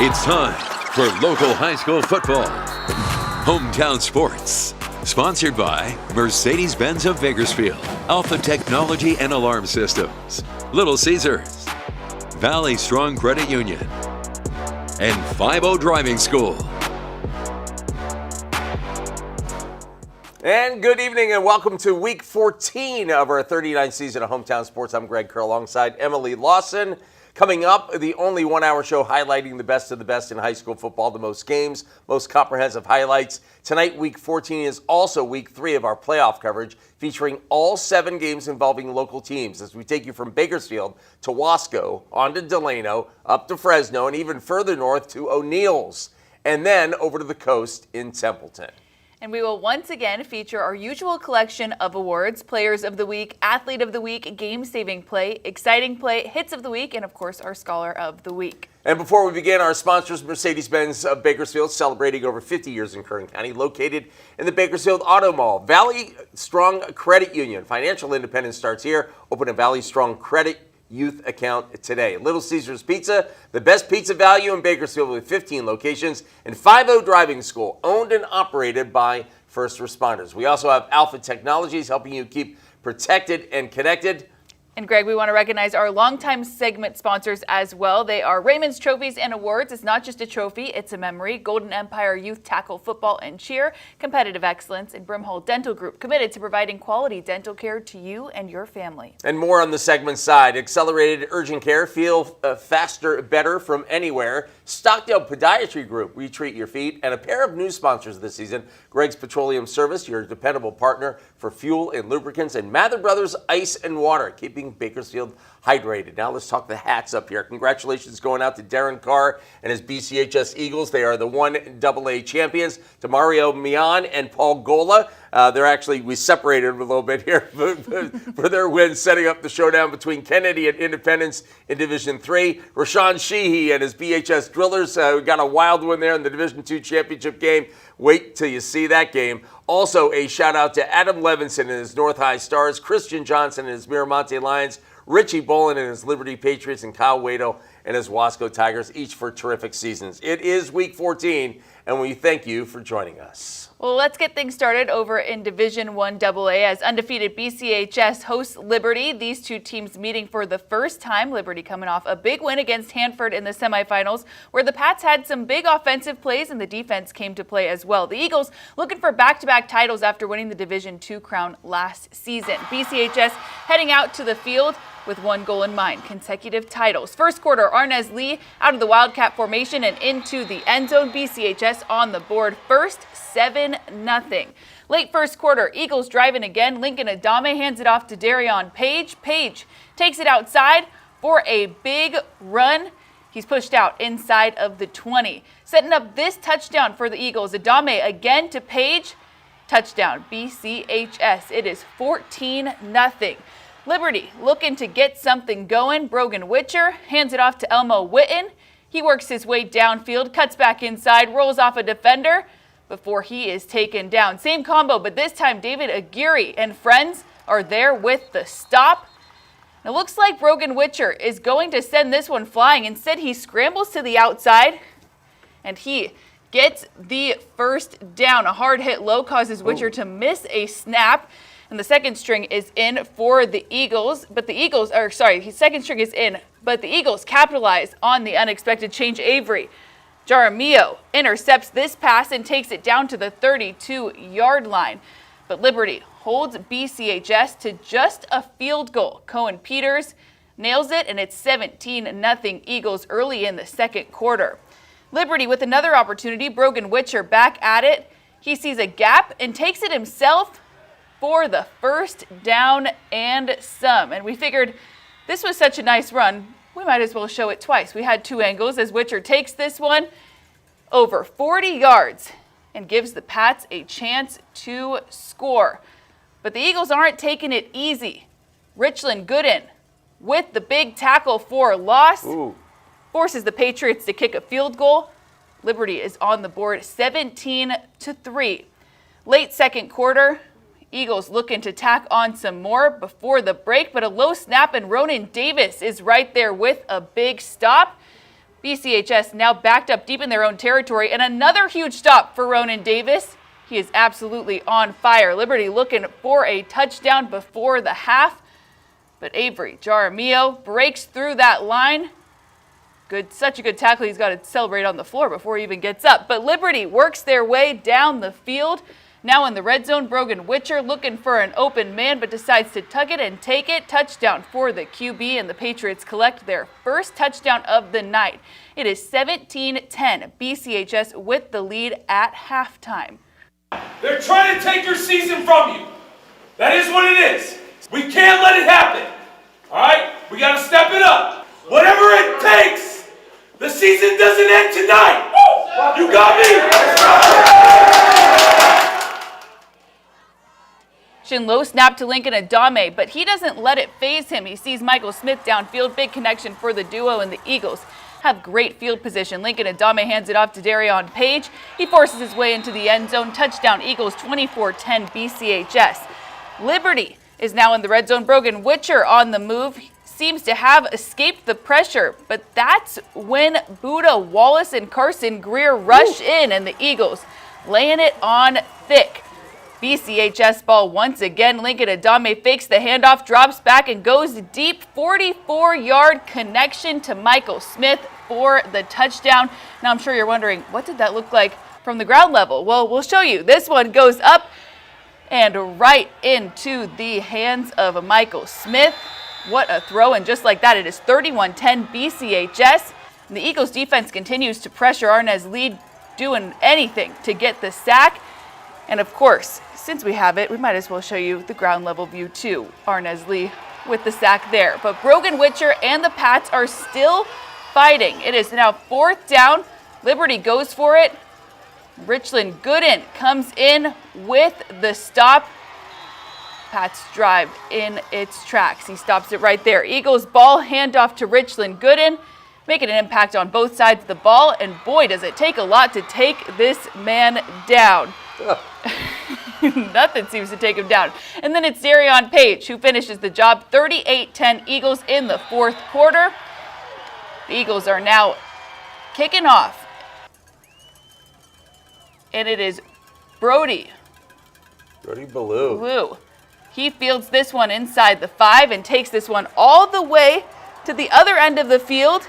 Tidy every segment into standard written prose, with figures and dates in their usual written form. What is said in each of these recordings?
It's time for local high school football. Hometown Sports. Sponsored by Mercedes-Benz of Bakersfield, Alpha Technology and Alarm Systems, Little Caesars, Valley Strong Credit Union, and 5-0 Driving School. And good evening and welcome to week 14 of our 39th season of Hometown Sports. I'm Greg Kerr alongside Emily Lawson. Coming up, the only one-hour show highlighting the best of the best in high school football, the most games, most comprehensive highlights. Tonight, week 14 is also week 3 of our playoff coverage, featuring all 7 games involving local teams as we take you from Bakersfield to Wasco, on to Delano, up to Fresno, and even further north to O'Neill's, and then over to the coast in Templeton. And we will once again feature our usual collection of awards: Players of the Week, Athlete of the Week, Game-Saving Play, Exciting Play, Hits of the Week, and of course our Scholar of the Week. And before we begin, our sponsors, Mercedes-Benz of Bakersfield, celebrating over 50 years in Kern County, located in the Bakersfield Auto Mall. Valley Strong Credit Union, financial independence starts here. Open a Valley Strong Credit Youth account today. Little Caesars Pizza, the best pizza value in Bakersfield with 15 locations, and 5-0 Driving School, owned and operated by first responders. We also have Alpha Technologies, helping you keep protected and connected. And Greg, we want to recognize our longtime segment sponsors as well. They are Raymond's Trophies and Awards. It's not just a trophy, it's a memory. Golden Empire Youth Tackle Football and Cheer, Competitive Excellence, and Brimhall Dental Group, committed to providing quality dental care to you and your family. And more on the segment side. Accelerated Urgent Care, feel faster, better from anywhere. Stockdale Podiatry Group, we treat your feet. And a pair of new sponsors this season: Greg's Petroleum Service, your dependable partner for fuel and lubricants, and Mather Brothers Ice and Water, keeping Bakersfield hydrated. Now let's talk the hats up here. Congratulations going out to Darren Carr and his BCHS Eagles. They are the 1AA champions. To Mario Mian and Paul Gola. We separated them a little bit here for their win, setting up the showdown between Kennedy and Independence in Division 3. Rashawn Sheehy and his BHS Drillers got a wild one there in the Division 2 championship game. Wait till you see that game. Also, a shout out to Adam Levinson and his North High Stars, Christian Johnson and his Mira Monte Lions, Richie Bolin and his Liberty Patriots, and Kyle Wado and his Wasco Tigers, each for terrific seasons. It is week 14, and we thank you for joining us. Well, let's get things started over in Division 1 AA as undefeated BCHS hosts Liberty. These two teams meeting for the first time. Liberty coming off a big win against Hanford in the semifinals, where the Pats had some big offensive plays and the defense came to play as well. The Eagles looking for back-to-back titles after winning the Division 2 crown last season. BCHS heading out to the field with one goal in mind: consecutive titles. First quarter, Arnez Lee out of the Wildcat formation and into the end zone. BCHS on the board first, 7-0. Late first quarter, Eagles driving again. Lincoln Adame hands it off to Darion Page. Page takes it outside for a big run. He's pushed out inside of the 20. Setting up this touchdown for the Eagles. Adame again to Page. Touchdown, BCHS. It is 14-0. Liberty looking to get something going. Brogan Witcher hands it off to Elmo Witten. He works his way downfield, cuts back inside, rolls off a defender before he is taken down. Same combo, but this time David Aguirre and friends are there with the stop. It looks like Brogan Witcher is going to send this one flying. Instead, he scrambles to the outside, and he gets the first down. A hard hit low causes Witcher to miss a snap. And the second string is in for the Eagles, second string is in, but the Eagles capitalize on the unexpected change. Avery Jaramillo intercepts this pass and takes it down to the 32-yard line. But Liberty holds BCHS to just a field goal. Cohen Peters nails it, and it's 17-0 Eagles early in the second quarter. Liberty with another opportunity. Brogan Witcher back at it. He sees a gap and takes it himself for the first down and some. And we figured this was such a nice run, we might as well show it twice. We had two angles as Witcher takes this one over 40 yards and gives the Pats a chance to score. But the Eagles aren't taking it easy. Richland Gooden with the big tackle for loss. Forces the Patriots to kick a field goal. Liberty is on the board 17-3. Late second quarter, Eagles looking to tack on some more before the break, but a low snap and Ronan Davis is right there with a big stop. BCHS now backed up deep in their own territory, and another huge stop for Ronan Davis. He is absolutely on fire. Liberty looking for a touchdown before the half, but Avery Jaramillo breaks through that line. Such a good tackle, he's got to celebrate on the floor before he even gets up. But Liberty works their way down the field. Now in the red zone, Brogan Witcher looking for an open man, but decides to tuck it and take it. Touchdown for the QB, and the Patriots collect their first touchdown of the night. It is 17-10, BCHS with the lead at halftime. They're trying to take your season from you. That is what it is. We can't let it happen. All right? We got to step it up. Whatever it takes. The season doesn't end tonight. Woo! You got me? Low snap to Lincoln Adame, but he doesn't let it faze him. He sees Michael Smith downfield. Big connection for the duo, and the Eagles have great field position. Lincoln Adame hands it off to Darion Page. He forces his way into the end zone. Touchdown Eagles, 24-10 BCHS. Liberty is now in the red zone. Brogan Witcher on the move. Seems to have escaped the pressure, but that's when Buddha Wallace and Carson Greer rush in, and the Eagles laying it on thick. BCHS ball once again. Lincoln Adame fakes the handoff, drops back, and goes deep. 44-yard connection to Michael Smith for the touchdown. Now I'm sure you're wondering, what did that look like from the ground level? Well, we'll show you. This one goes up and right into the hands of Michael Smith. What a throw, and just like that, it is 31-10 BCHS. And the Eagles defense continues to pressure Arnez Lee, doing anything to get the sack. And of course, since we have it, we might as well show you the ground level view too. Arnez Lee with the sack there. But Brogan Witcher and the Pats are still fighting. It is now 4th down. Liberty goes for it. Richland Gooden comes in with the stop. Pats drive in its tracks. He stops it right there. Eagles ball handoff to Richland Gooden, making an impact on both sides of the ball. And boy, does it take a lot to take this man down. Nothing seems to take him down. And then it's Darion Page who finishes the job. 38-10 Eagles in the 4th quarter. The Eagles are now kicking off. And it is Brody Ballou. He fields this one inside the 5 and takes this one all the way to the other end of the field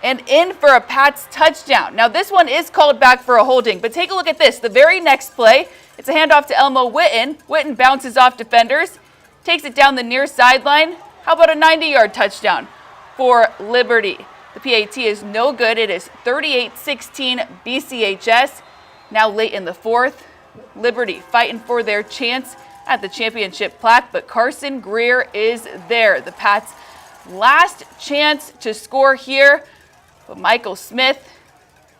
and in for a Pats touchdown. Now this one is called back for a holding, but take a look at this. The very next play, it's a handoff to Elmo Witten. Witten bounces off defenders, takes it down the near sideline. How about a 90-yard touchdown for Liberty? The PAT is no good. It is 38-16 BCHS. Now late in the 4th, Liberty fighting for their chance at the championship plaque, but Carson Greer is there. The Pats' last chance to score here, but Michael Smith,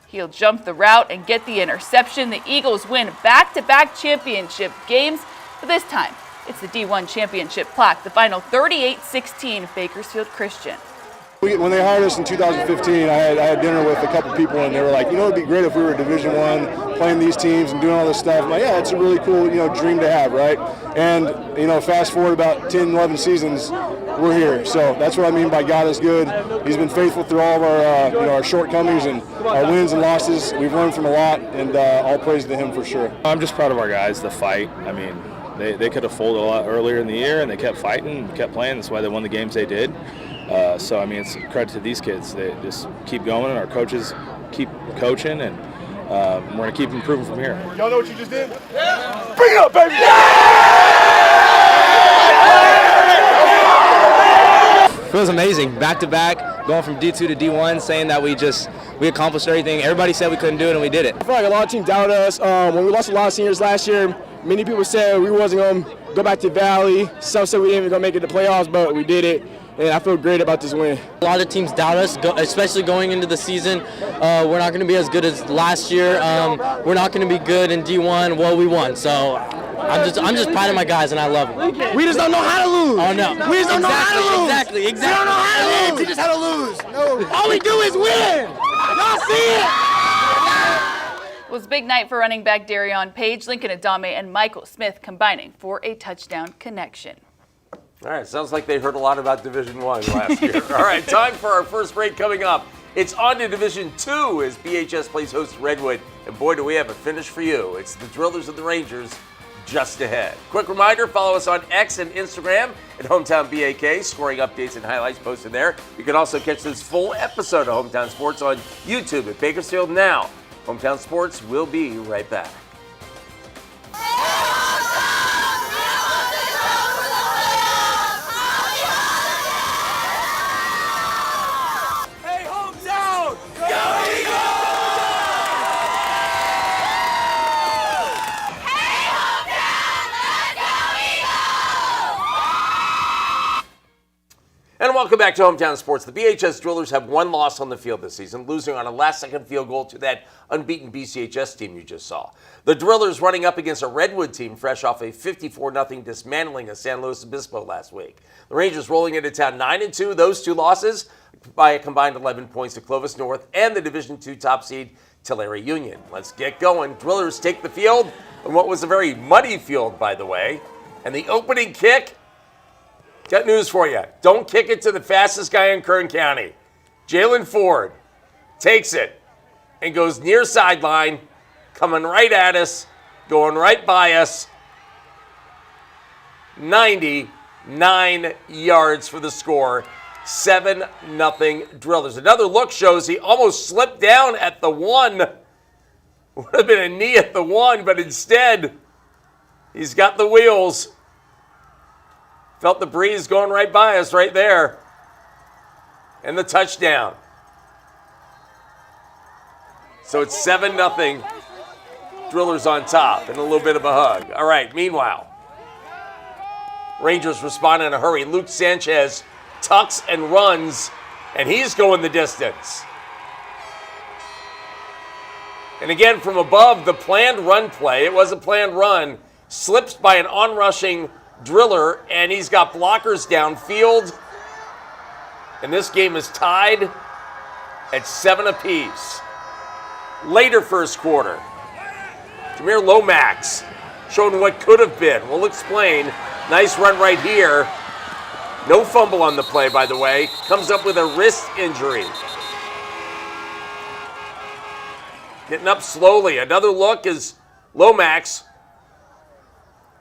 he'll jump the route and get the interception. The Eagles win back-to-back championship games, but this time it's the D1 championship plaque. The final 38-16 Bakersfield Christian. When they hired us in 2015, I had dinner with a couple people, and they were like, it'd be great if we were Division I, playing these teams and doing all this stuff. I'm like, yeah, it's a really cool, dream to have, right? And, fast forward about 10, 11 seasons, we're here. So that's what I mean by God is good. He's been faithful through all of our, our shortcomings and our wins and losses. We've learned from a lot, and all praise to him for sure. I'm just proud of our guys, the fight. I mean, they could have folded a lot earlier in the year, and they kept fighting, kept playing. That's why they won the games they did. So, it's a credit to these kids. They just keep going, and our coaches keep coaching, and we're going to keep improving from here. Y'all know what you just did? Yeah. Bring it up, baby! Feels amazing. Back-to-back, going from D2 to D1, saying that we accomplished everything. Everybody said we couldn't do it, and we did it. I feel like a lot of teams doubted us. When we lost a lot of seniors last year, many people said we wasn't going to go back to Valley. Some said we didn't even going to make it to playoffs, but we did it. And I feel great about this win. A lot of teams doubt us, especially going into the season. We're not going to be as good as last year. We're not going to be good in D1. Well, we won, so I'm just proud of my guys, and I love them. We just don't know how to lose. Oh no, we just don't know how to lose. Exactly. We don't know how to lose. We just how to lose. No. All we do is win. Y'all see it? It was a big night for running back Darion Page, Lincoln Adame, and Michael Smith combining for a touchdown connection. All right, sounds like they heard a lot about Division I last year. All right, time for our first break coming up. It's on to Division 2 as BHS plays host to Redwood. And boy, do we have a finish for you. It's the Drillers and the Rangers just ahead. Quick reminder, follow us on X and Instagram at Hometown BAK, scoring updates and highlights posted there. You can also catch this full episode of Hometown Sports on YouTube at BakersfieldNow. Hometown Sports will be right back. And welcome back to Hometown Sports. The BHS Drillers have one loss on the field this season, losing on a last-second field goal to that unbeaten BCHS team you just saw. The Drillers running up against a Redwood team fresh off a 54-0 dismantling of San Luis Obispo last week. The Rangers rolling into town 9-2. Those two losses by a combined 11 points to Clovis North and the Division II top seed Tulare Union. Let's get going. Drillers take the field on what was a very muddy field, by the way. And the opening kick, got news for you. Don't kick it to the fastest guy in Kern County. Jalen Ford takes it and goes near sideline, coming right at us, going right by us. 99 yards for the score. 7-0 Drillers. Another look shows he almost slipped down at the 1. Would have been a knee at the 1, but instead, he's got the wheels. Felt the breeze going right by us right there. And the touchdown. So it's 7-0. Drillers on top and a little bit of a hug. All right, meanwhile, Rangers respond in a hurry. Luke Sanchez tucks and runs, and he's going the distance. And again, from above, the planned run play, it was a planned run, slips by an onrushing Driller, and he's got blockers downfield. And this game is tied at 7 apiece. Later first quarter, Jameer Lomax showing what could have been. We'll explain. Nice run right here. No fumble on the play, by the way. Comes up with a wrist injury. Getting up slowly. Another look as Lomax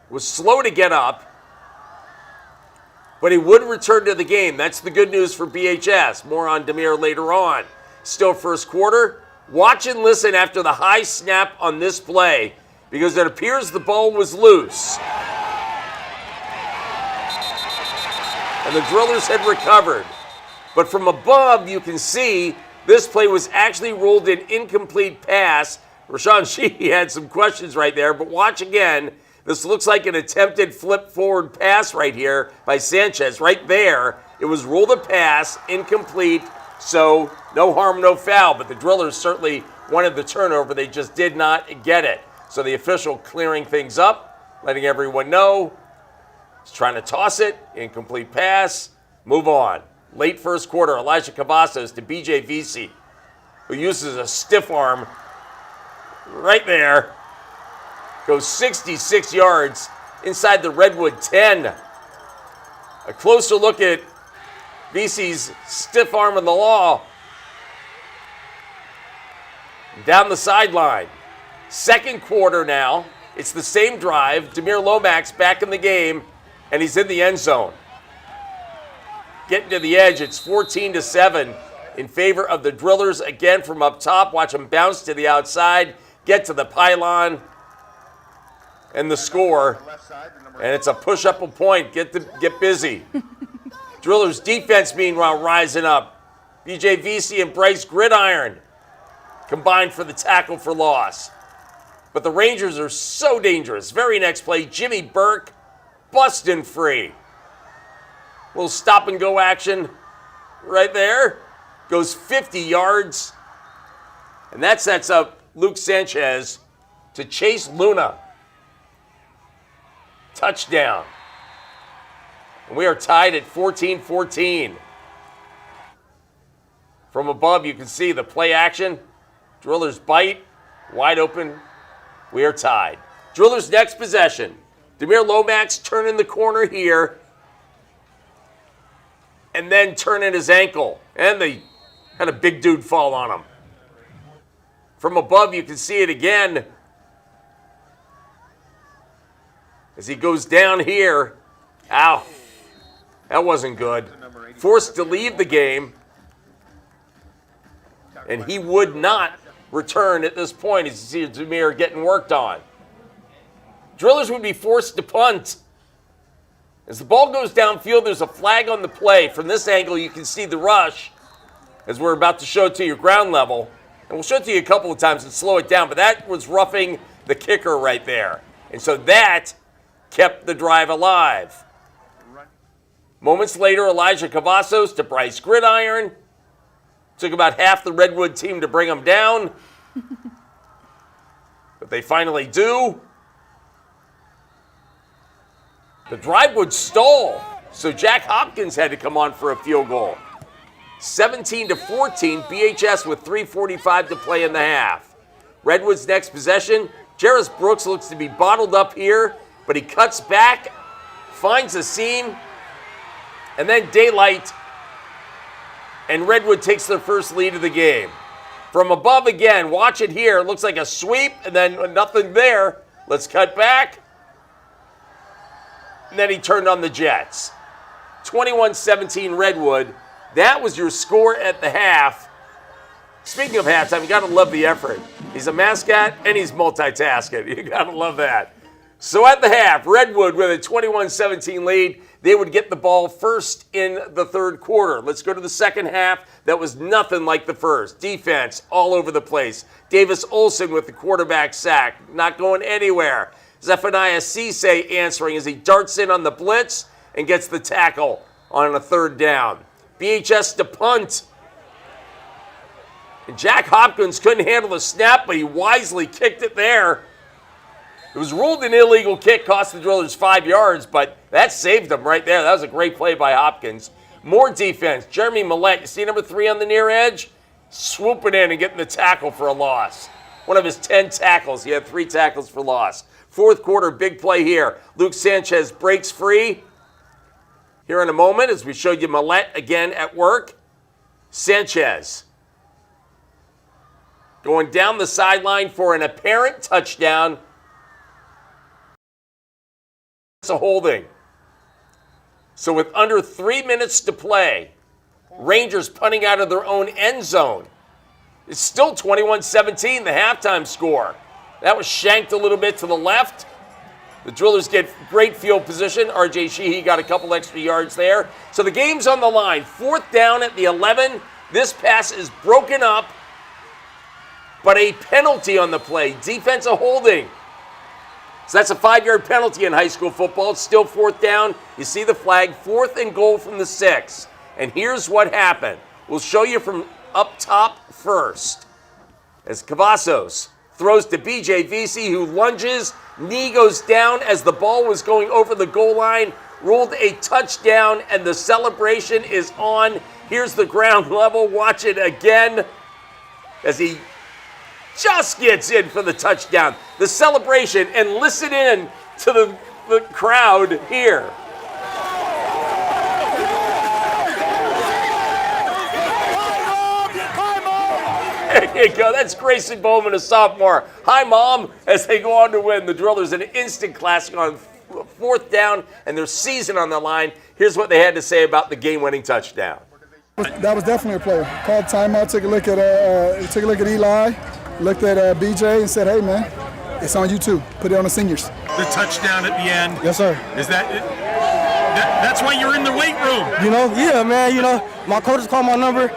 was slow to get up, but he would return to the game. That's the good news for BHS. More on Demir later on. Still first quarter. Watch and listen after the high snap on this play, because it appears the ball was loose. And the Drillers had recovered. But from above, you can see this play was actually ruled an incomplete pass. Rashawn Sheehy had some questions right there, but watch again. This looks like an attempted flip forward pass right here by Sanchez. Right there, it was ruled a pass, incomplete, so no harm, no foul. But the Drillers certainly wanted the turnover. They just did not get it. So the official clearing things up, letting everyone know. He's trying to toss it, incomplete pass, move on. Late first quarter, Elijah Cavazos to BJ Vesey, who uses a stiff arm right there. Goes 66 yards inside the Redwood 10. A closer look at Vesey's stiff arm in the law. Down the sideline. Second quarter now. It's the same drive. Demir Lomax back in the game, and he's in the end zone. Getting to the edge, it's 14-7 in favor of the Drillers. Again from up top. Watch them bounce to the outside, get to the pylon. And the score, and it's a push-up a point. Get busy. Drillers defense, meanwhile, rising up. BJ Vesey and Bryce Gridiron combined for the tackle for loss. But the Rangers are so dangerous. Very next play, Jimmy Burke busting free. Little stop-and-go action right there. Goes 50 yards. And that sets up Luke Sanchez to chase Luna. Touchdown. And we are tied at 14-14. From above, you can see the play action. Drillers bite. Wide open. We are tied. Drillers' next possession. Demir Lomax turning the corner here. And then turning his ankle. And the Had a big dude fall on him. From above, you can see it again as he goes down here. Ow. That wasn't good. Forced to leave the game. And he would not return at this point as you see Mira getting worked on. Drillers would be forced to punt. As the ball goes downfield, there's a flag on the play. From this angle, you can see the rush as we're about to show it to you ground level. And we'll show it to you a couple of times and slow it down, but that was roughing the kicker right there. And so that kept the drive alive. Moments later, Elijah Cavazos to Bryce Gridiron. Took about half the Redwood team to bring them down. But they finally do. The drive would stall, so Jack Hopkins had to come on for a field goal. 17-14, BHS with 3:45 to play in the half. Redwood's next possession, Jarris Brooks looks to be bottled up here, but he cuts back, finds a seam, and then daylight, and Redwood takes their first lead of the game. From above again, watch it here. It looks like a sweep, and then nothing there. Let's cut back. And then he turned on the Jets. 21-17 Redwood. That was your score at the half. Speaking of halftime, you got to love the effort. He's a mascot and he's multitasking. You got to love that. So at the half, Redwood with a 21-17 lead. They would get the ball first in the third quarter. Let's go to the second half. That was nothing like the first. Defense all over the place. Davis Olson with the quarterback sack, not going anywhere. Zephaniah Cisse answering as he darts in on the blitz and gets the tackle on a third down. BHS to punt. And Jack Hopkins couldn't handle the snap, but he wisely kicked it there. It was ruled an illegal kick, cost the Drillers 5 yards, but that saved them right there. That was a great play by Hopkins. More defense. Jeremy Millette, you see number 3 on the near edge? Swooping in and getting the tackle for a loss. One of his 10 tackles. He had 3 tackles for loss. Fourth quarter, big play here. Luke Sanchez breaks free. Here in a moment, as we showed you Millette again at work. Sanchez going down the sideline for an apparent touchdown. It's a holding. So with under 3 minutes to play, Rangers punting out of their own end zone. It's still 21-17, the halftime score. That was shanked a little bit to the left. The Drillers get great field position. R.J. Sheehy got a couple extra yards there. So the game's on the line. 4th down at the 11. This pass is broken up, but a penalty on the play. Defensive holding. So that's a 5-yard penalty in high school football. It's still 4th down. You see the flag, 4th and goal from the 6. And here's what happened. We'll show you from up top first. As Cavazos throws to B.J. Vesey, who lunges. Knee goes down as the ball was going over the goal line. Ruled a touchdown, and the celebration is on. Here's the ground level. Watch it again as he just gets in for the touchdown. The celebration, and listen in to the crowd here. There you go. That's Grayson Bowman, a sophomore. Hi, Mom, as they go on to win. The Drillers an instant classic on 4th down and their season on the line. Here's what they had to say about the game-winning touchdown. That was definitely a play. Called timeout, took a look at Eli, looked at BJ and said, hey, man, it's on you too. Put it on the seniors. The touchdown at the end. Yes, sir. Is that's why you're in the weight room? Yeah, man, my coaches called my number.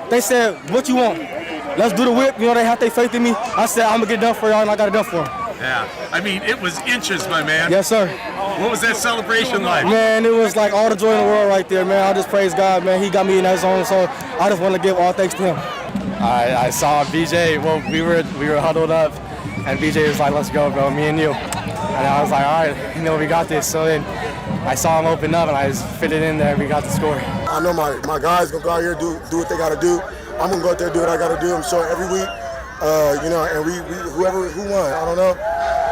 They said, what you want? Let's do the whip. They have their faith in me. I said, I'm going to get it done for y'all, and I got it done for them. Yeah. I mean, it was inches, my man. Yes, sir. What was that celebration like? Man, it was like all the joy in the world right there, man. I just praise God, man. He got me in that zone, so I just want to give all thanks to him. I saw BJ. Well, we were huddled up, and BJ was like, let's go, bro, me and you. And I was like, all right, we got this. So then I saw him open up, and I just fit it in there, and we got the score. I know my guys going to go out here do what they got to do. I'm going to go out there and do what I got to do. I'm sure every week, and who won, I don't know.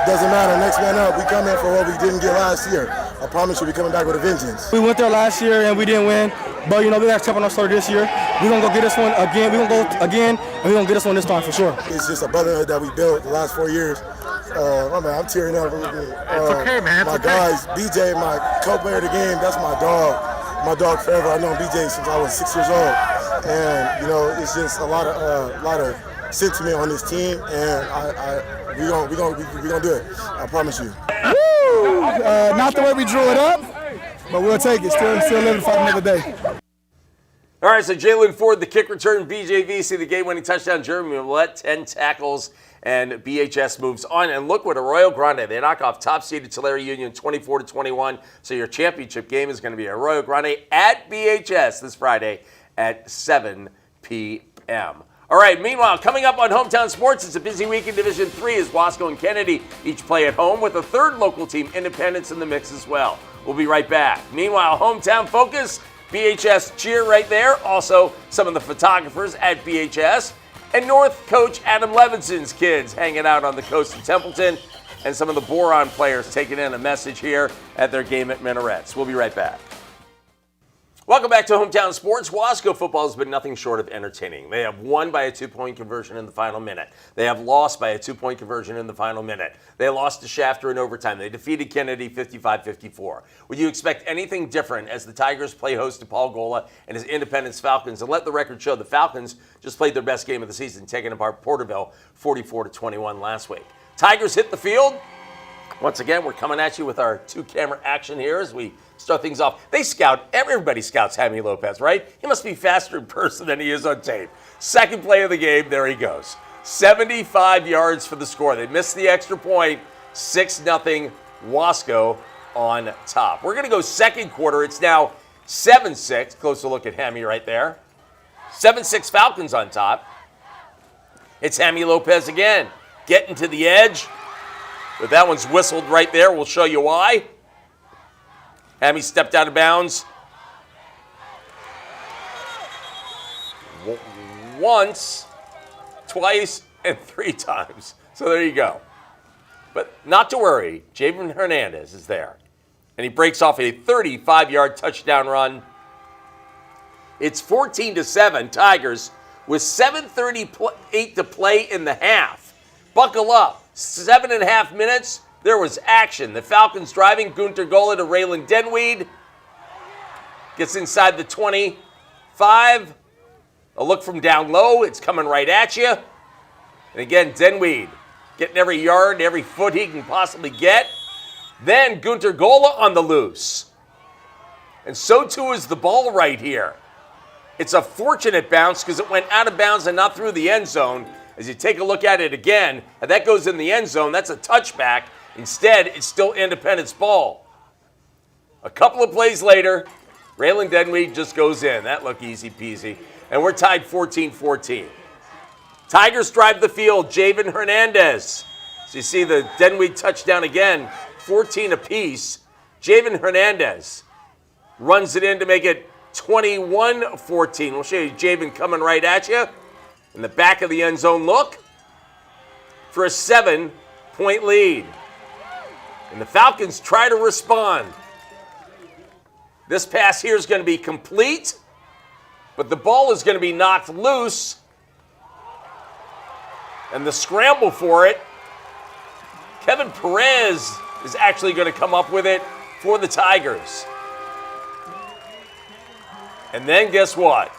Doesn't matter. Next man up. We come in for what we didn't get last year. I promise you we're coming back with a vengeance. We went there last year and we didn't win, but we got to step on our story this year. We're going to go get this one again. We're going to go again, and we're going to get this one this time for sure. It's just a brotherhood that we built the last 4 years. I'm tearing up a little bit. It's okay, man. My guys, BJ, my co-player of the game, that's my dog. My dog forever. I've known BJ since I was 6 years old. And, it's just a lot of sentiment on this team, and we're gonna do it. I promise you. Woo! Not the way we drew it up, but we'll take it. Still living for another day. All right, so Jalen Ford, the kick return, BJVC, the game-winning touchdown, Jeremy Millette, 10 tackles, and BHS moves on. And look what Arroyo Grande, they knock off top-seeded Tulare Union 24-21. So your championship game is going to be Arroyo Grande at BHS this Friday at 7 p.m. All right, meanwhile, coming up on Hometown Sports, it's a busy week in Division III as Wasco and Kennedy each play at home with a third local team, Independence, in the mix as well. We'll be right back. Meanwhile, Hometown Focus, BHS cheer right there. Also, some of the photographers at BHS. And North coach Adam Levinson's kids hanging out on the coast of Templeton. And some of the Boron players taking in a message here at their game at Minarets. We'll be right back. Welcome back to Hometown Sports. Wasco football has been nothing short of entertaining. They have won by a 2-point conversion in the final minute. They have lost by a 2-point conversion in the final minute. They lost to Shafter in overtime. They defeated Kennedy 55-54. Would you expect anything different as the Tigers play host to Paul Gola and his Independence Falcons? And let the record show the Falcons just played their best game of the season, taking apart Porterville 44-21 last week. Tigers hit the field. Once again, we're coming at you with our two-camera action here as we start things off. They scout, everybody scouts Jaime Lopez, right? He must be faster in person than he is on tape. Second play of the game, there he goes. 75 yards for the score. They missed the extra point, 6-0 Wasco on top. We're going to go second quarter. It's now 7-6. Closer look at Jaime right there. 7-6 Falcons on top. It's Jaime Lopez again, getting to the edge. But that one's whistled right there. We'll show you why. Jaime stepped out of bounds once, twice, and 3 times. So there you go. But not to worry, Javen Hernandez is there. And he breaks off a 35-yard touchdown run. It's 14-7 Tigers with 7:38 to play in the half. Buckle up. 7.5 minutes, there was action. The Falcons driving, Gunter Gola to Raylan Denweed. Gets inside the 25. A look from down low, it's coming right at you. And again, Denweed getting every yard, every foot he can possibly get. Then Gunter Gola on the loose. And so too is the ball right here. It's a fortunate bounce because it went out of bounds and not through the end zone. As you take a look at it again, and that goes in the end zone, that's a touchback. Instead, it's still Independence ball. A couple of plays later, Raylan Denweed just goes in. That looked easy peasy. And we're tied 14-14. Tigers drive the field, Javen Hernandez. So you see the Denweed touchdown again, 14 apiece. Javen Hernandez runs it in to make it 21-14. We'll show you Javen coming right at you. In the back of the end zone look for a 7-point lead. And the Falcons try to respond. This pass here is going to be complete, but the ball is going to be knocked loose. And the scramble for it, Kevin Perez is actually going to come up with it for the Tigers. And then guess what?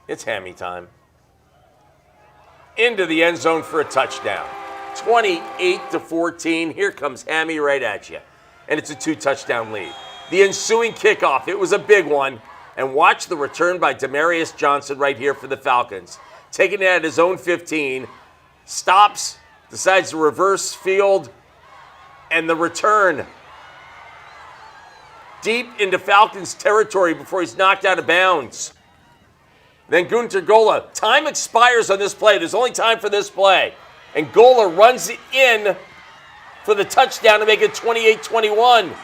It's Jaime time. Into the end zone for a touchdown. 28-14. Here comes Jaime right at you. And it's a 2-touchdown lead. The ensuing kickoff, it was a big one. And watch the return by Demarius Johnson right here for the Falcons. Taking it at his own 15. Stops, decides to reverse field. And the return. Deep into Falcons territory before he's knocked out of bounds. Then Gunter Gola. Time expires on this play. There's only time for this play. And Gola runs it in for the touchdown to make it 28-21.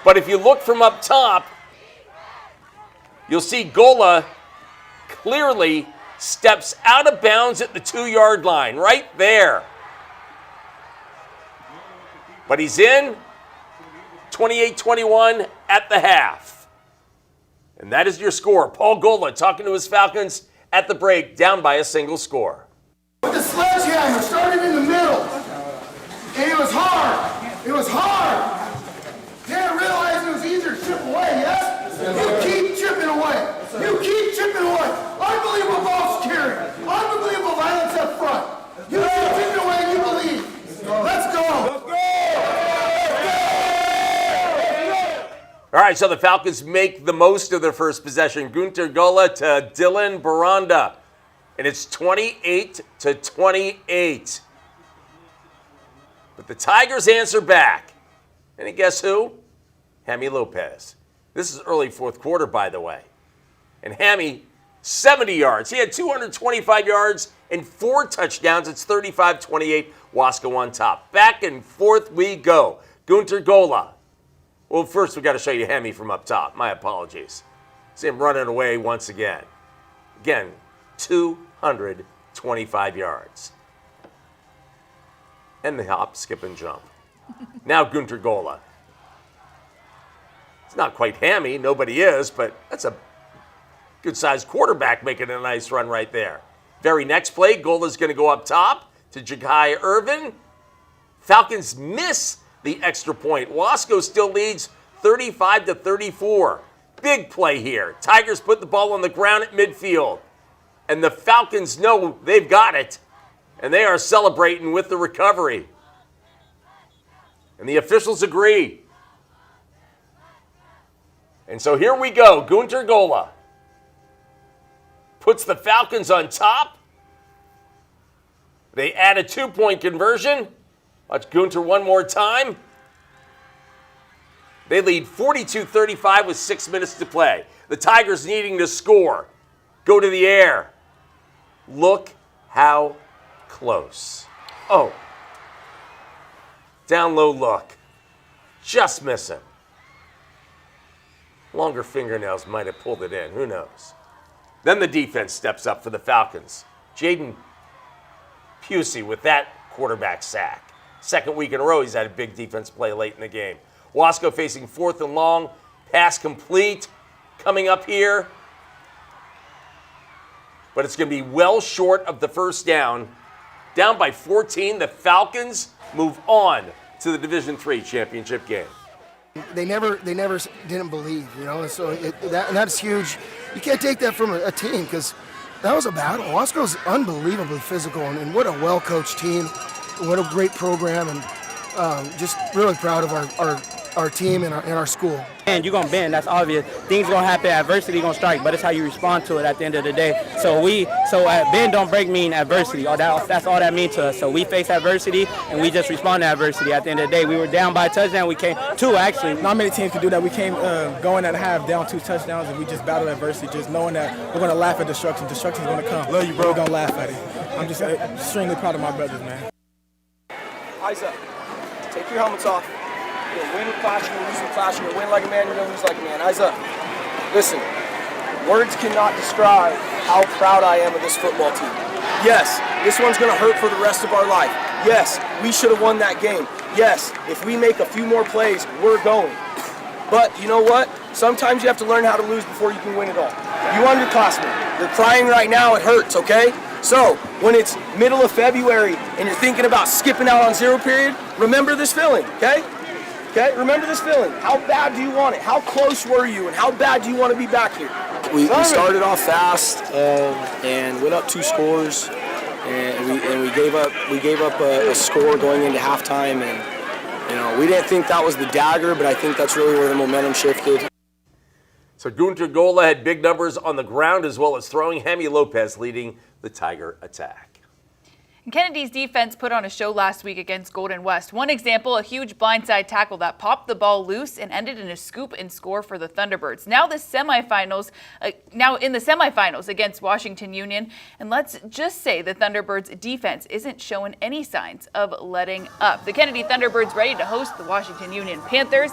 But if you look from up top, you'll see Gola clearly steps out of bounds at the 2-yard line, right there. But he's in. 28-21 at the half. And that is your score. Paul Gola talking to his Falcons at the break, down by a single score. With the sledgehammer, started in the middle. And it was hard. It was hard. Didn't realize it was easier to chip away, yes? You keep chipping away. You keep chipping away. Unbelievable ball security. Unbelievable violence up front. You keep chipping away and you believe. Let's go. All right, so the Falcons make the most of their first possession. Gunter Gola to Dylan Baranda. And it's 28-28. But the Tigers answer back. And guess who? Hammy Lopez. This is early fourth quarter, by the way. And Hammy, 70 yards. He had 225 yards and 4 touchdowns. It's 35-28, Wasco on top. Back and forth we go. Gunter Gola. Well, first we got to show you Hammy from up top. My apologies. See him running away once again. Again, 225 yards. And the hop, skip, and jump. Now Gunter Gola. It's not quite Hammy, nobody is, but that's a good-sized quarterback making a nice run right there. Very next play, Gola's going to go up top to Ja'Kai Irvin. Falcons miss the extra point. Wasco still leads 35-34. Big play here. Tigers put the ball on the ground at midfield. And the Falcons know they've got it. And they are celebrating with the recovery. And the officials agree. And so here we go. Gunter Gola puts the Falcons on top. They add a 2-point conversion. Watch Gunter one more time. They lead 42-35 with 6 minutes to play. The Tigers needing to score. Go to the air. Look how close. Oh. Down low look. Just missing. Longer fingernails might have pulled it in. Who knows? Then the defense steps up for the Falcons. Jaden Pusey with that quarterback sack. Second week in a row, he's had a big defense play late in the game. Wasco facing 4th and long. Pass complete. Coming up here. But it's going to be well short of the first down. Down by 14, the Falcons move on to the Division III championship game. They never didn't believe, you know, and so that's huge. You can't take that from a team because that was a battle. Wasco's unbelievably physical, and what a well-coached team, what a great program, and just really proud of our team and our school. And you're going to bend, that's obvious. Things going to happen, adversity going to strike, but it's how you respond to it at the end of the day. So bend don't break mean adversity. That's all that means to us. So we face adversity, and we just respond to adversity. At the end of the day, we were down by a touchdown. We came 2, actually. Not many teams can do that. We came going at half down 2 touchdowns, and we just battled adversity, just knowing that we're going to laugh at destruction. Destruction's going to come. Love you, bro. We're going to laugh at it. I'm just extremely proud of my brothers, man. Eyes up. Take your helmets off. You're going to win with class, you're going to lose with class, you're going to win like a man, you're going to lose like a man. Eyes up. Listen, words cannot describe how proud I am of this football team. Yes, this one's going to hurt for the rest of our life. Yes, we should have won that game. Yes, if we make a few more plays, we're going. But you know what? Sometimes you have to learn how to lose before you can win it all. You underclassmen, you're crying right now, it hurts, okay? So, when it's middle of February and you're thinking about skipping out on 0 period, remember this feeling, okay? Okay, remember this feeling. How bad do you want it? How close were you, and how bad do you want to be back here? We started off fast and went up 2 scores, and we gave up a score going into halftime, and we didn't think that was the dagger, but I think that's really where the momentum shifted. So Gunter Gola had big numbers on the ground as well as throwing. Hammy Lopez leading the Tiger attack. Kennedy's defense put on a show last week against Golden West. One example, a huge blindside tackle that popped the ball loose and ended in a scoop and score for the Thunderbirds. Now in the semifinals against Washington Union, and let's just say the Thunderbirds defense isn't showing any signs of letting up. The Kennedy Thunderbirds ready to host the Washington Union Panthers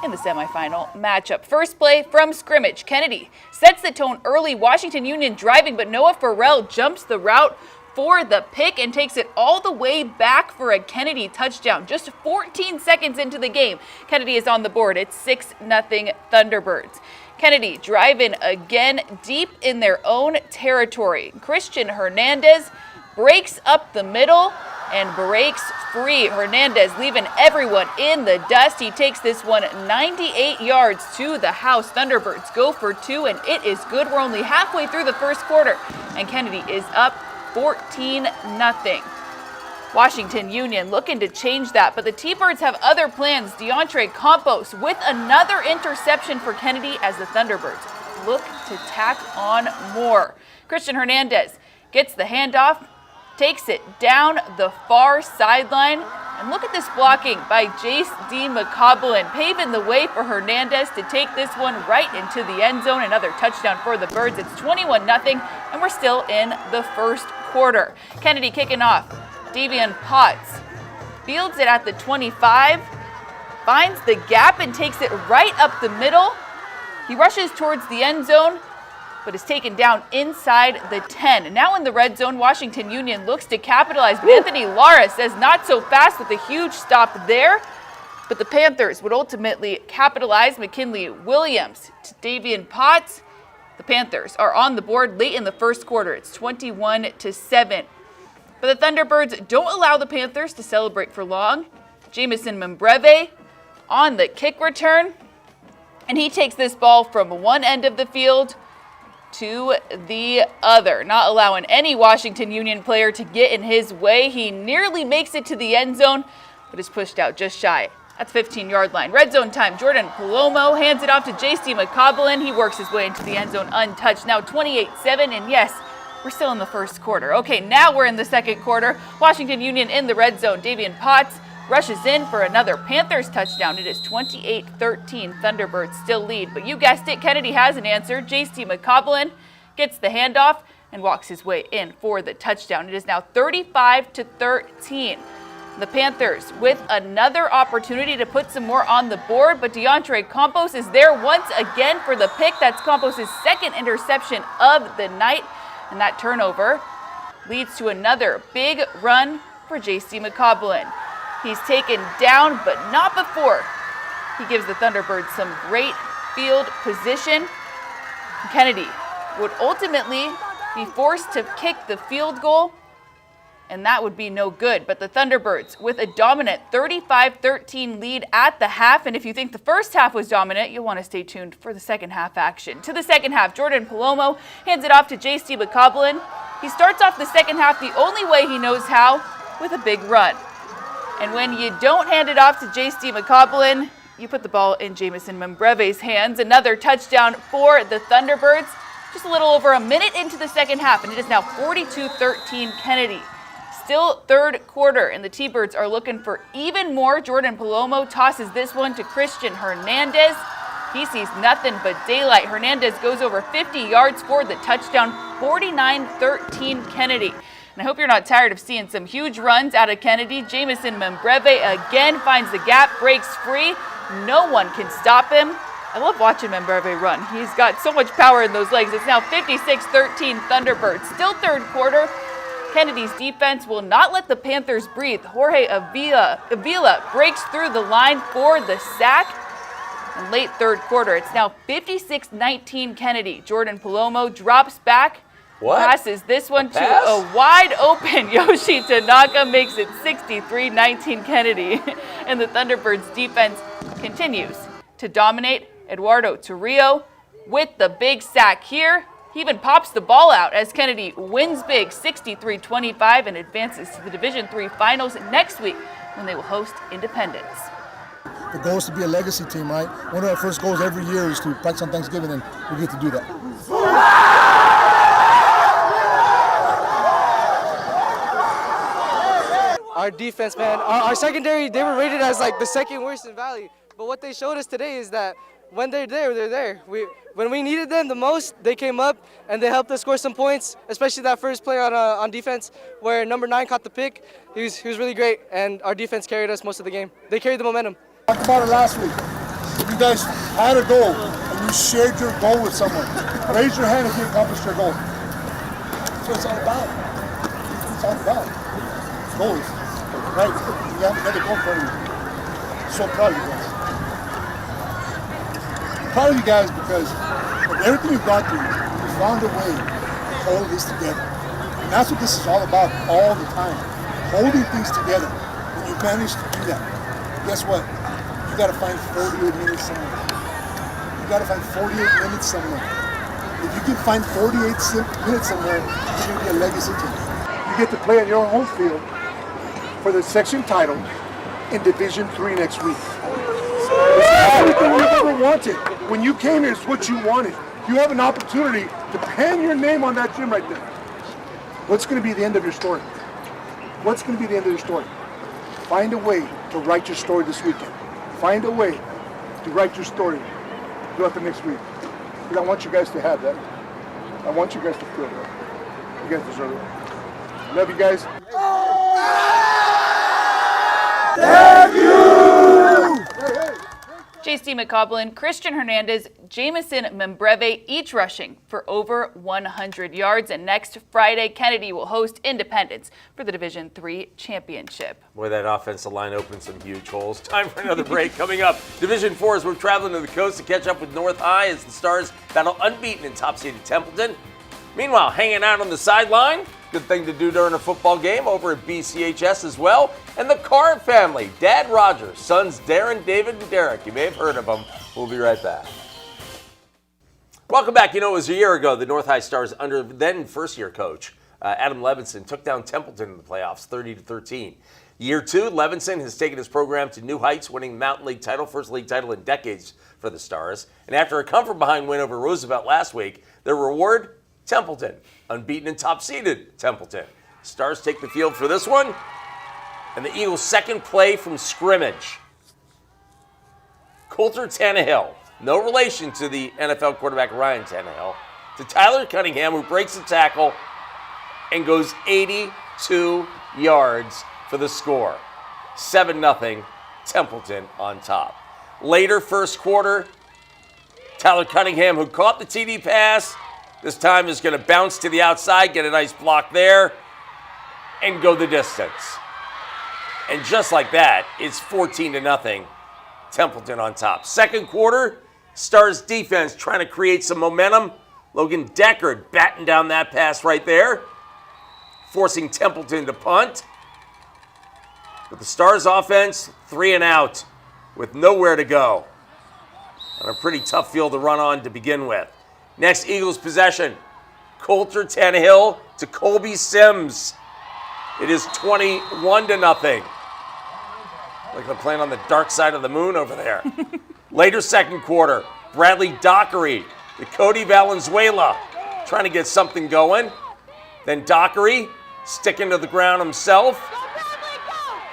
in the semifinal matchup. First play from scrimmage. Kennedy sets the tone early. Washington Union driving, but Noah Farrell jumps the route. for the pick and takes it all the way back for a Kennedy touchdown. Just 14 seconds into the game, Kennedy is on the board. It's 6-0 Thunderbirds. Kennedy driving again deep in their own territory. Christian Hernandez breaks up the middle and breaks free. Hernandez leaving everyone in the dust. He takes this one 98 yards to the house. Thunderbirds go for 2, and it is good. We're only halfway through the first quarter, and Kennedy is up 14-0. Washington Union looking to change that, but the T-Birds have other plans. DeAndre Campos with another interception for Kennedy as the Thunderbirds look to tack on more. Christian Hernandez gets the handoff, takes it down the far sideline, and look at this blocking by Jace D. McCoblin, paving the way for Hernandez to take this one right into the end zone. Another touchdown for the Birds. It's 21-0, and we're still in the first quarter. Kennedy kicking off. Davian Potts fields it at the 25, finds the gap and takes it right up the middle. He rushes towards the end zone, but is taken down inside the 10. Now in the red zone, Washington Union looks to capitalize. But Anthony Lara says not so fast with a huge stop there. But the Panthers would ultimately capitalize. McKinley Williams to Davian Potts. The Panthers are on the board late in the first quarter. It's 21-7. But the Thunderbirds don't allow the Panthers to celebrate for long. Jamison Membreve on the kick return. And he takes this ball from one end of the field to the other, not allowing any Washington Union player to get in his way. He nearly makes it to the end zone, but is pushed out just shy. That's 15-yard line. Red zone time. Jordan Palomo hands it off to J.C. McCoblin. He works his way into the end zone untouched. Now 28-7, and yes, we're still in the first quarter. Okay, now we're in the second quarter. Washington Union in the red zone. Davian Potts rushes in for another Panthers touchdown. It is 28-13. Thunderbirds still lead. But you guessed it, Kennedy has an answer. J.C. McCoblin gets the handoff and walks his way in for the touchdown. It is now 35-13. The Panthers with another opportunity to put some more on the board, but DeAndre Campos is there once again for the pick. That's Campos' second interception of the night. And that turnover leads to another big run for J.C. McCoblin. He's taken down, but not before he gives the Thunderbirds some great field position. Kennedy would ultimately be forced to kick the field goal, and that would be no good. But the Thunderbirds with a dominant 35-13 lead at the half. And if you think the first half was dominant, you'll want to stay tuned for the second half action. To the second half, Jordan Palomo hands it off to J.C. McCoblin. He starts off the second half the only way he knows how, with a big run. And when you don't hand it off to J.C. McCoblin, you put the ball in Jamison Membreve's hands. Another touchdown for the Thunderbirds. Just a little over a minute into the second half, and it is now 42-13 Kennedy. Still third quarter, and the T-Birds are looking for even more. Jordan Palomo tosses this one to Christian Hernandez. He sees nothing but daylight. Hernandez goes over 50 yards for the touchdown, 49-13 Kennedy. And I hope you're not tired of seeing some huge runs out of Kennedy. Jamison Membreve again finds the gap, breaks free. No one can stop him. I love watching Membreve run. He's got so much power in those legs. It's now 56-13 Thunderbirds. Still third quarter. Kennedy's defense will not let the Panthers breathe. Jorge Avila breaks through the line for the sack. In late third quarter, it's now 56-19 Kennedy. Jordan Palomo drops back. Passes this one to a wide open Yoshi Tanaka, makes it 63-19 Kennedy. And the Thunderbirds defense continues to dominate. Eduardo Torrio with the big sack here. He even pops the ball out as Kennedy wins big 63-25 and advances to the Division III Finals next week when they will host Independence. The goal is to be a legacy team, right? One of our first goals every year is to practice on Thanksgiving, and we get to do that. Our defense, man, our secondary, they were rated as like the second worst in Valley. But what they showed us today is that when they're there, they're there. When we needed them the most, they came up and they helped us score some points, especially that first play on defense where number 9 caught the pick. He was really great, and our defense carried us most of the game. They carried the momentum. Talked about it last week. If you guys had a goal and you shared your goal with someone, raise your hand if you accomplished your goal. That's what it's all about. it's all about. It's goals, right? You have another goal for you. So proud of you guys. I'm proud of you guys because of everything you've gone through, you found a way to hold this together. And that's what this is all about all the time. Holding things together. When you manage to do that, guess what? You got to find 48 minutes somewhere. You got to find 48 minutes somewhere. If you can find 48 minutes somewhere, you're going to be a legacy team. You get to play on your home field for the section title in Division III next week. This is everything you've ever wanted. When you came here, it's what you wanted. You have an opportunity to pen your name on that gym right there. What's going to be the end of your story? What's going to be the end of your story? Find a way to write your story this weekend. Find a way to write your story throughout the next week. Because I want you guys to have that. I want you guys to feel that. You guys deserve it. Love you guys. Thank you! J.C. McCoblin, Christian Hernandez, Jamison Membreve, each rushing for over 100 yards. And next Friday, Kennedy will host Independence for the Division III championship. Boy, that offensive line opened some huge holes. Time for another break. Coming up, Division IV as we're traveling to the coast to catch up with North High as the Stars battle unbeaten in top-seeded Templeton. Meanwhile, hanging out on the sideline, good thing to do during a football game over at BCHS as well. And the Kerr family, Dad Rogers, sons Darren, David, and Derek. You may have heard of them. We'll be right back. Welcome back. You know, it was a year ago the North High Stars under then first-year coach Adam Levinson took down Templeton in the playoffs 30-13. Year two, Levinson has taken his program to new heights, winning the Mountain League title, first league title in decades for the Stars. And after a come-from-behind win over Roosevelt last week, their reward, Templeton, unbeaten and top-seeded Templeton. Stars take the field for this one, and the Eagles' second play from scrimmage. Coulter Tannehill, no relation to the NFL quarterback Ryan Tannehill, to Tyler Cunningham, who breaks the tackle and goes 82 yards for the score. 7-0, Templeton on top. Later, first quarter, Tyler Cunningham, who caught the TD pass, this time is going to bounce to the outside, get a nice block there, and go the distance. And just like that, it's 14-0, Templeton on top. Second quarter, Stars defense trying to create some momentum. Logan Deckard batting down that pass right there, forcing Templeton to punt. But the Stars offense, 3 and out, with nowhere to go. On a pretty tough field to run on to begin with. Next Eagles possession, Coulter Tannehill to Colby Sims. It is 21-0. Like they're playing on the dark side of the moon over there. Later second quarter, Bradley Dockery to Cody Valenzuela, trying to get something going. Then Dockery sticking to the ground himself.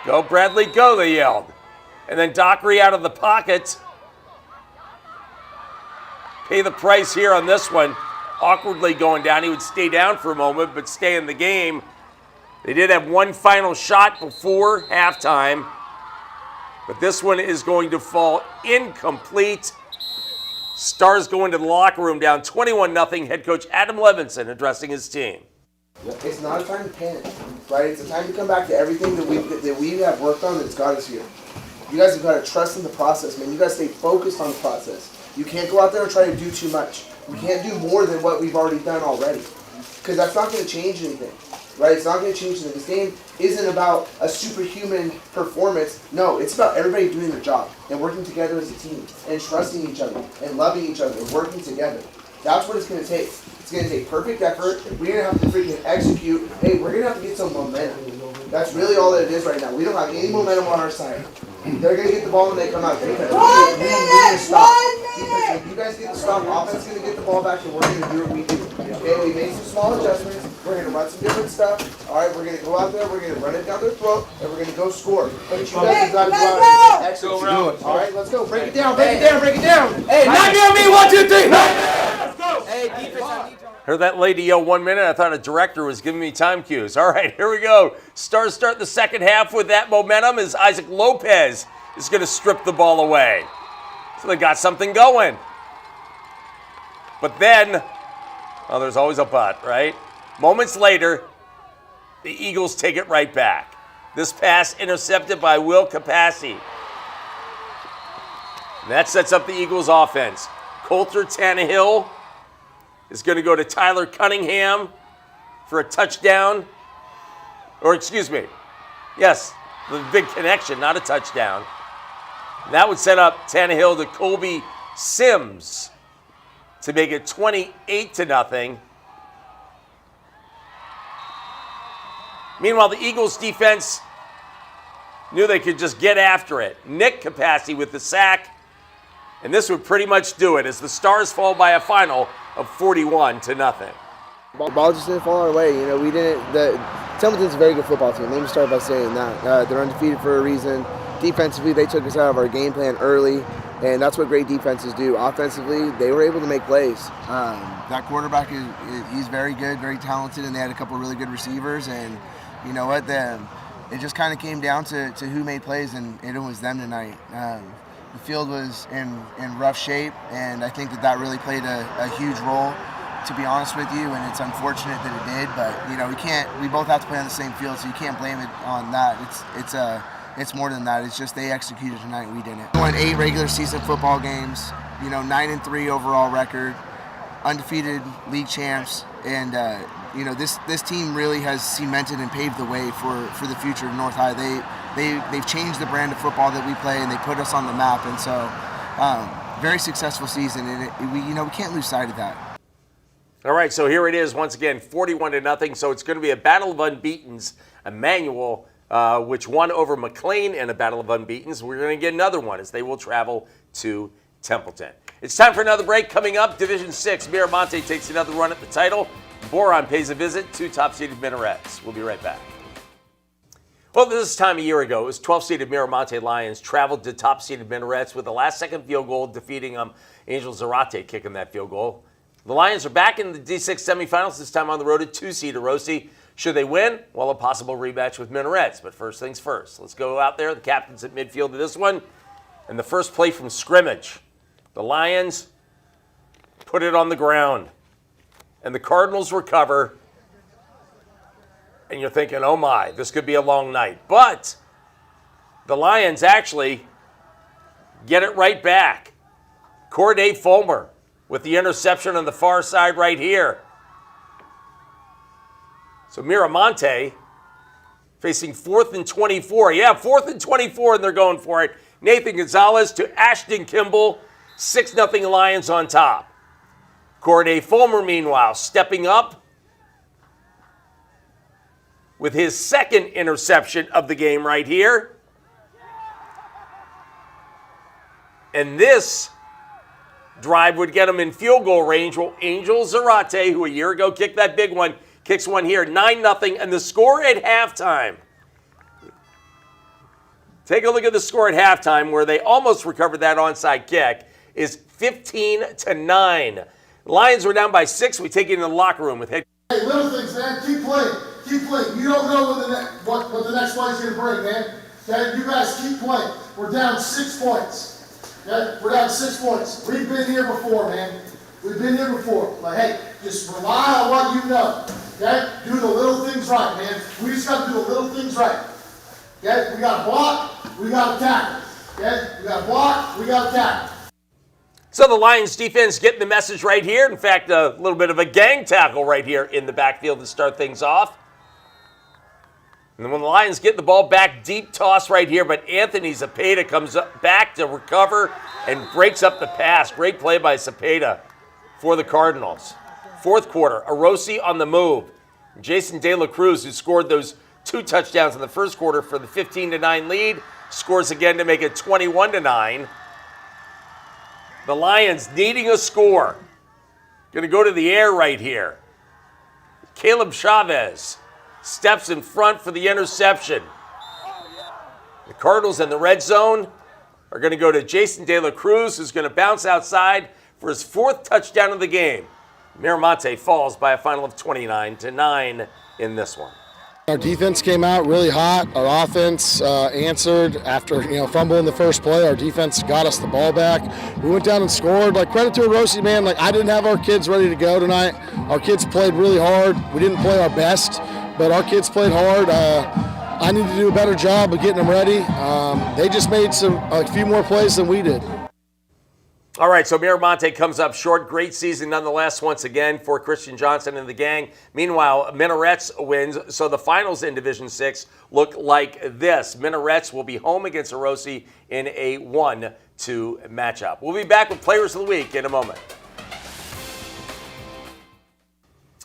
Go Bradley, go, they yelled. And then Dockery out of the pocket. Pay the price here on this one. Awkwardly going down. He would stay down for a moment, but stay in the game. They did have one final shot before halftime, but this one is going to fall incomplete. Stars go into the locker room down 21-0. Head coach Adam Levinson addressing his team. It's not a time to panic, right? It's a time to come back to everything that we have worked on that's got us here. You guys have got to trust in the process, man. You got to stay focused on the process. You can't go out there and try to do too much. We can't do more than what we've already done already, because that's not going to change anything, right? It's not going to change anything. This game isn't about a superhuman performance. No, it's about everybody doing their job and working together as a team and trusting each other and loving each other and working together. That's what it's going to take. It's going to take perfect effort. We're going to have to freaking execute. Hey, we're going to have to get some momentum. That's really all that it is right now. We don't have any momentum on our side. They're going to get the ball when they come out. We need to stop. If you guys get the stop, offense is going to get the ball back, and we're going to do what we do. Okay, we made some small adjustments. We're going to run some different stuff. All right, we're going to go out there. We're going to run it down their throat, and we're going to go score. But you guys have got to go out and execute. All right, let's go. Break it down. Break it down. Break it down. Hey, not near me. 1, 2, 3. Let's go. Hey, defense. I need you. Heard that lady yell 1 minute. I thought a director was giving me time cues. All right, here we go. Stars start the second half with that momentum as Isaac Lopez is going to strip the ball away. So they got something going. But then, there's always a but, right? Moments later, the Eagles take it right back. This pass intercepted by Will Capassi. And that sets up the Eagles offense. Coulter Tannehill is going to go to Tyler Cunningham for a touchdown. Or excuse me. Yes, the big connection, not a touchdown. And that would set up Tannehill to Colby Sims to make it 28-0. Meanwhile, the Eagles defense knew they could just get after it. Nick Capassi with the sack, and this would pretty much do it as the Stars fall by a final of 41-0. Ball just didn't fall our way. You know, we didn't. Templeton's a very good football team. Let me start by saying that. They're undefeated for a reason. Defensively, they took us out of our game plan early, and that's what great defenses do. Offensively, they were able to make plays. That quarterback, he's very good, very talented, and they had a couple of really good receivers. And you know what? It just kind of came down to who made plays, and it was them tonight. The field was in rough shape, and I think that really played a huge role, to be honest with you, and it's unfortunate that it did, but you know, we both have to play on the same field, so you can't blame it on that. It's more than that. It's just they executed tonight, we didn't. We won 8 regular season football games, 9-3 overall record, undefeated league champs, and this team really has cemented and paved the way for the future of North High. They've changed the brand of football that we play, and they put us on the map, and so very successful season, and we can't lose sight of that. All right, so here it is once again, 41-0. So it's going to be a battle of unbeatens. Emmanuel, which won over McLean in a battle of unbeatens. We're going to get another one as they will travel to Templeton. It's time for another break. Coming up, Division 6, Mira Monte takes another run at the title. Boron pays a visit to top-seeded Minarets. We'll be right back. Well, this time a year ago, it was 12-seeded Miramonte Lions traveled to top-seeded Minarets with the last-second field goal, defeating Angel Zarate kicking that field goal. The Lions are back in the D6 semifinals, this time on the road at 2-seed Orosi. Should they win? Well, a possible rematch with Minarets. But first things first. Let's go out there. The captain's at midfield of this one. And the first play from scrimmage. The Lions put it on the ground. And the Cardinals recover. And you're thinking, oh my, this could be a long night. But the Lions actually get it right back. Corday Fulmer with the interception on the far side right here. So Miramonte facing 4th and 24. Yeah, 4th and 24, and they're going for it. Nathan Gonzalez to Ashton Kimball. 6-0 Lions on top. Corday Fulmer, meanwhile, stepping up with his second interception of the game right here. And this drive would get him in field goal range. Well, Angel Zarate, who a year ago kicked that big one, kicks one here, 9-0, and the score at halftime. Take a look at the score at halftime, where they almost recovered that onside kick, is 15-9. Lions were down by 6. We take it into the locker room with head. Hey, little things, man. Keep playing. Keep playing. You don't know what the next play's going to bring, man. Okay? You guys keep playing. We're down 6 points. Okay? We're down 6 points. We've been here before, man. We've been here before. But hey, just rely on what you know. Okay? Do the little things right, man. We just got to do the little things right. Okay? We got to block. We got to tackle. Okay? We got to block. We got to tackle. So the Lions defense getting the message right here. In fact, a little bit of a gang tackle right here in the backfield to start things off. And then when the Lions get the ball back, deep toss right here, but Anthony Zepeda comes up back to recover and breaks up the pass. Great play by Zepeda for the Cardinals. 4th quarter, Orosi on the move. Jason De La Cruz, who scored those 2 touchdowns in the first quarter for the 15-9 lead, scores again to make it 21-9. The Lions needing a score. Going to go to the air right here. Caleb Chavez steps in front for the interception. The Cardinals in the red zone are going to go to Jason De La Cruz, who's going to bounce outside for his 4th touchdown of the game. Miramonte falls by a final of 29-9 in this one. Our defense came out really hot. Our offense answered after fumbling the first play. Our defense got us the ball back. We went down and scored. Credit to Orosi, man. I didn't have our kids ready to go tonight. Our kids played really hard. We didn't play our best, but our kids played hard. I need to do a better job of getting them ready. They just made a few more plays than we did. All right, so Mira Monte comes up short. Great season nonetheless once again for Christian Johnson and the gang. Meanwhile, Minarets wins, so the finals in Division 6 look like this. Minarets will be home against Orosi in a 1-2 matchup. We'll be back with Players of the Week in a moment.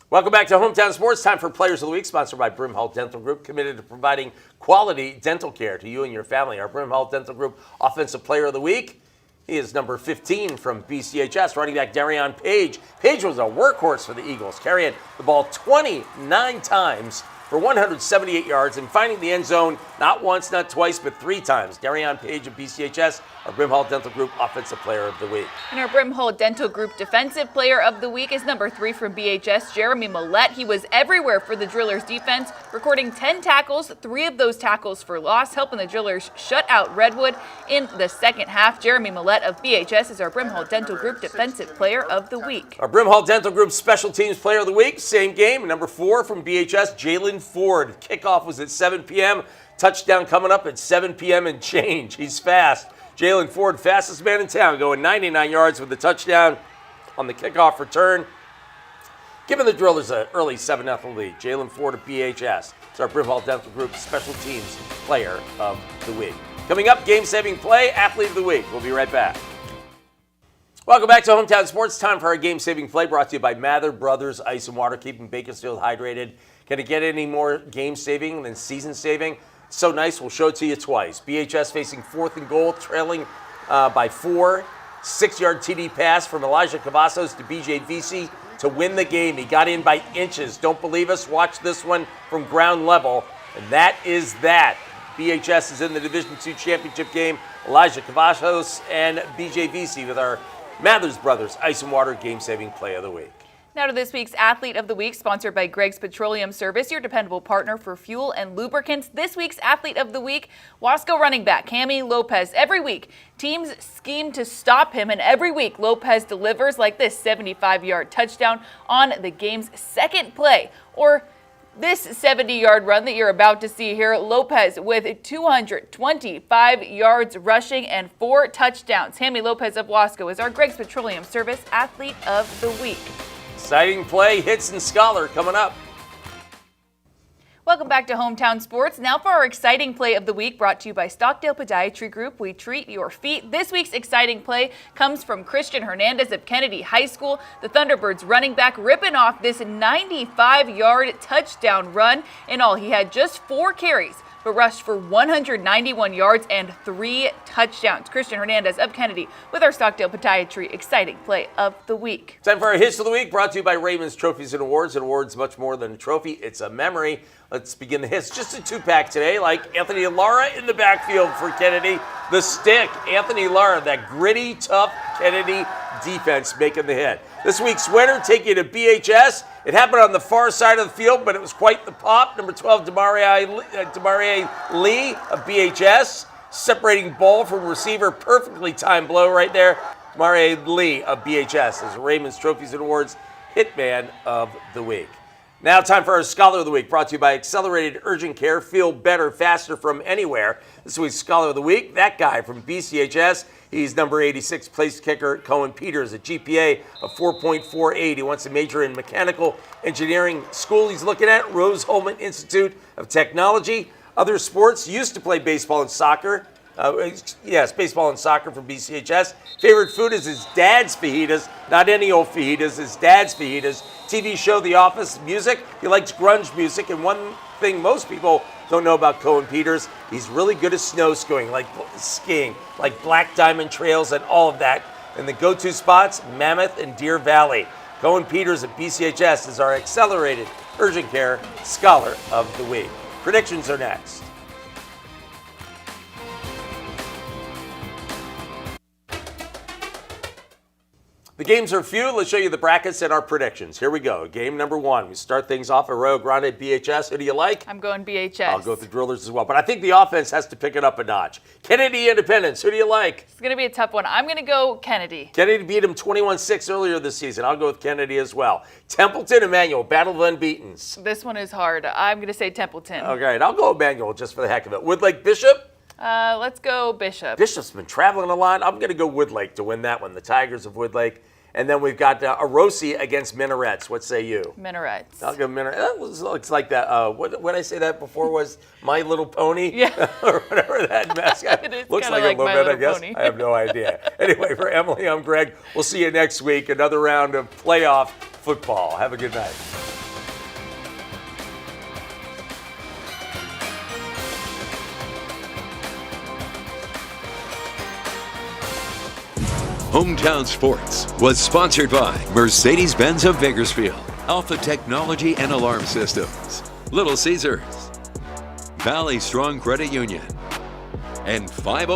Welcome back to Hometown Sports. Time for Players of the Week, sponsored by Brimhall Dental Group, committed to providing quality dental care to you and your family. Our Brimhall Dental Group Offensive Player of the Week, he is number 15 from BCHS, running back Darion Page. Page was a workhorse for the Eagles, carrying the ball 29 times for 178 yards and finding the end zone not once, not twice, but 3 times. Darion Page of BCHS, our Brimhall Dental Group Offensive Player of the Week. And our Brimhall Dental Group Defensive Player of the Week is number 3 from BHS, Jeremy Millette. He was everywhere for the Drillers defense, recording 10 tackles, 3 of those tackles for loss, helping the Drillers shut out Redwood in the second half. Jeremy Millette of BHS is our Brimhall Dental Group Defensive Player of the Week. Our Brimhall Dental Group Special Teams Player of the Week, same game, number 4 from BHS, Jalen Ford. Kickoff was at 7 p.m., touchdown coming up at 7 p.m. and change. He's fast. Jalen Ford, fastest man in town, going 99 yards with the touchdown on the kickoff return, giving the Drillers an early 7-0 lead. Jalen Ford of BHS is our Brimhall Dental Group Special Teams Player of the Week. Coming up, game-saving play, Athlete of the Week. We'll be right back. Welcome back to Hometown Sports. Time for our game-saving play, brought to you by Mather Brothers Ice and Water, keeping Bakersfield hydrated. Can it get any more game-saving than season-saving? So nice, we'll show it to you twice. BHS facing 4th and goal, trailing by 4. 6-yard TD pass from Elijah Cavazos to BJ Vesey to win the game. He got in by inches. Don't believe us? Watch this one from ground level. And that is that. BHS is in the Division II championship game. Elijah Cavazos and BJ Vesey with our Mathers Brothers Ice and Water game-saving play of the week. Now to this week's Athlete of the Week, sponsored by Greg's Petroleum Service, your dependable partner for fuel and lubricants. This week's Athlete of the Week, Wasco running back Cami Lopez. Every week, teams scheme to stop him, and every week, Lopez delivers like this 75-yard touchdown on the game's second play, or this 70-yard run that you're about to see here. Lopez with 225 yards rushing and 4 touchdowns. Cami Lopez of Wasco is our Greg's Petroleum Service Athlete of the Week. Exciting play, hits and scholar coming up. Welcome back to Hometown Sports. Now for our exciting play of the week, brought to you by Stockdale Podiatry Group. We treat your feet. This week's exciting play comes from Christian Hernandez of Kennedy High School. The Thunderbirds running back ripping off this 95-yard touchdown run. In all, he had just 4 carries, but rushed for 191 yards and 3 touchdowns. Christian Hernandez of Kennedy with our Stockdale Podiatry exciting play of the week. Time for our Hits of the Week, brought to you by Raymond's Trophies and Awards. And awards much more than a trophy, it's a memory. Let's begin the hits. Just a 2-pack today, like Anthony Lara in the backfield for Kennedy. The stick, Anthony Lara, that gritty, tough Kennedy defense making the hit. This week's winner, taking it to BHS. It happened on the far side of the field, but it was quite the pop. Number 12, Demarie Lee of BHS. Separating ball from receiver, perfectly timed blow right there. Demarie Lee of BHS is Raymond's Trophies and Awards Hitman of the Week. Now time for our Scholar of the Week, brought to you by Accelerated Urgent Care. Feel better, faster from anywhere. This week's Scholar of the Week, that guy from BCHS. He's number 86 place kicker, Cohen Peters, a GPA of 4.48. He wants to major in mechanical engineering. School he's looking at, Rose-Hulman Institute of Technology. Other sports, used to play baseball and soccer. Yes, baseball and soccer from BCHS. Favorite food is his dad's fajitas, not any old fajitas, his dad's fajitas. TV show The Office. Music, he likes grunge music. And one thing most people don't know about Cohen Peters, he's really good at snow skiing, like Black Diamond Trails and all of that. And the go-to spots, Mammoth and Deer Valley. Cohen Peters at BCHS is our Accelerated Urgent Care Scholar of the Week. Predictions are next. The games are few. Let's show you the brackets and our predictions. Here we go. Game number 1. We start things off at Rio Grande BHS. Who do you like? I'm going BHS. I'll go with the Drillers as well. But I think the offense has to pick it up a notch. Kennedy Independence. Who do you like? It's going to be a tough one. I'm going to go Kennedy. Kennedy beat him 21-6 earlier this season. I'll go with Kennedy as well. Templeton, Emmanuel, battle of unbeatens. This one is hard. I'm going to say Templeton. Okay, and I'll go Emmanuel just for the heck of it. Woodlake Bishop? Let's go Bishop. Bishop's been traveling a lot. I'm going to go Woodlake to win that one. The Tigers of Woodlake. And then we've got Orosi against Minarets. What say you? Minarets. I'll go Minarets. That looks like that. What did I say that before was My Little Pony? Yeah. Or whatever that mascot. It is looks kinda like a like little My bit, I Little guess. Pony. I have no idea. Anyway, for Emily, I'm Greg. We'll see you next week. Another round of playoff football. Have a good night. Hometown Sports was sponsored by Mercedes-Benz of Bakersfield, Alpha Technology and Alarm Systems, Little Caesars, Valley Strong Credit Union, and 50